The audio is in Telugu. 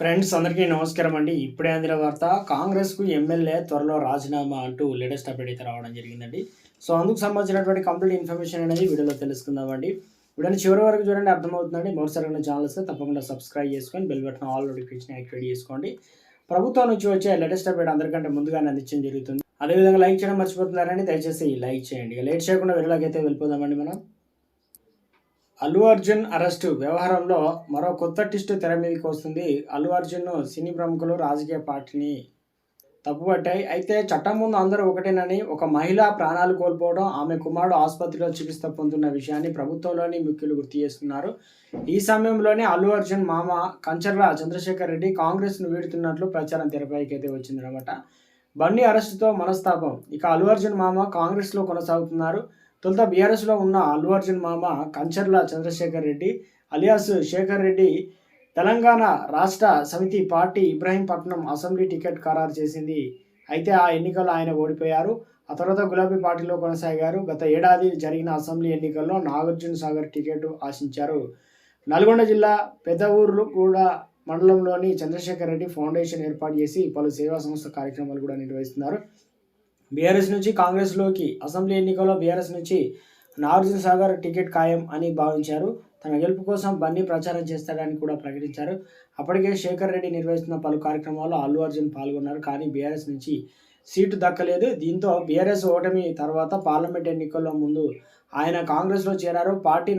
ఫ్రెండ్స్ అందరికీ నమస్కారం అండి. ఇప్పుడే అందిన వార్త కాంగ్రెస్‌కు ఎమ్మెల్యే త్వరలో రాజీనామా అంటూ లేటెస్ట్ అప్డేట్ అయితే రావడం జరిగిందండి. సో, అందుకు సంబంధించినటువంటి కంప్లీట్ ఇన్ఫర్మేషన్ అనేది వీడియోలో తెలుసుకుందామండి. వీడియోని చివరి వరకు చూడండి, అర్థమవుతుందండి. మొదటిసారి మన ఛానల్ వస్తే తప్పకుండా సబ్స్క్రైబ్ చేసుకొని bell button all notification activate చేసుకోండి. ప్రభుత్వం నుంచి వచ్చే లేటెస్ట్ అప్డేట్ అందరికంటే ముందుగానే అందించడం జరుగుతుంది. అదేవిధంగా లైక్ చేయడం మర్చిపోతున్నారని దయచేసి లైక్ చేయండి. ఇక లేట్ చేయకుండా వీడియోలోకి అయితే వెళ్ళిపోదామండి మనం. అల్లు అర్జున్ అరెస్టు వ్యవహారంలో మరో కొత్త ట్విస్ట్ తెర మీదకి వస్తుంది. అల్లు అర్జున్ సినీ ప్రముఖులు రాజకీయ పార్టీని తప్పుపట్టాయి. అయితే చట్టం ముందు అందరూ ఒకటేనని, ఒక మహిళ ప్రాణాలు కోల్పోవడం, ఆమె కుమారుడు ఆసుపత్రిలో చికిత్స పొందుతున్న విషయాన్ని ప్రభుత్వంలోని ముఖ్యులు గుర్తు చేస్తున్నారు. ఈ సమయంలోనే అల్లు అర్జున్ మామ కంచర్ల చంద్రశేఖర్ రెడ్డి కాంగ్రెస్ను వీడుతున్నట్లు ప్రచారం తెరపైకి అయితే వచ్చిందనమాట. బన్నీ అరెస్టుతో మనస్తాపం. ఇక అల్లు అర్జున్ మామ కాంగ్రెస్లో కొనసాగుతున్నారు. తొలుత బీఆర్ఎస్లో ఉన్న అల్లు అర్జున్ మామ కంచర్ల చంద్రశేఖర్ రెడ్డి అలియాస్ శేఖర్ రెడ్డి తెలంగాణ రాష్ట్ర సమితి పార్టీ ఇబ్రహీంపట్నం అసెంబ్లీ టికెట్ ఖరారు చేసింది. అయితే ఆ ఎన్నికల్లో ఆయన ఓడిపోయారు. ఆ తర్వాత గులాబీ పార్టీలో కొనసాగారు. గత ఏడాది జరిగిన అసెంబ్లీ ఎన్నికల్లో నాగార్జున సాగర్ టికెట్ ఆశించారు. నల్గొండ జిల్లా పెదవూరుగూడ మండలంలోని చంద్రశేఖర్ రెడ్డి ఫౌండేషన్ ఏర్పాటు చేసి పలు సేవా సంస్థ కార్యక్రమాలు కూడా నిర్వహిస్తున్నారు. బీఆర్ఎస్ నుంచి కాంగ్రెస్లోకి అసెంబ్లీ ఎన్నికల్లో బీఆర్ఎస్ నుంచి నాగార్జున సాగర్ టికెట్ ఖాయం అని భావించారు. తన గెలుపు కోసం బన్నీ ప్రచారం చేస్తాడని కూడా ప్రకటించారు. అప్పటికే శేఖర్ రెడ్డి నిర్వహిస్తున్న పలు కార్యక్రమాల్లో అల్లు అర్జున్ పాల్గొన్నారు. కానీ బీఆర్ఎస్ నుంచి సీటు దక్కలేదు. దీంతో బీఆర్ఎస్ ఓటమి తర్వాత పార్లమెంట్ ఎన్నికల్లో ముందు ఆయన కాంగ్రెస్లో చేరారు. పార్టీ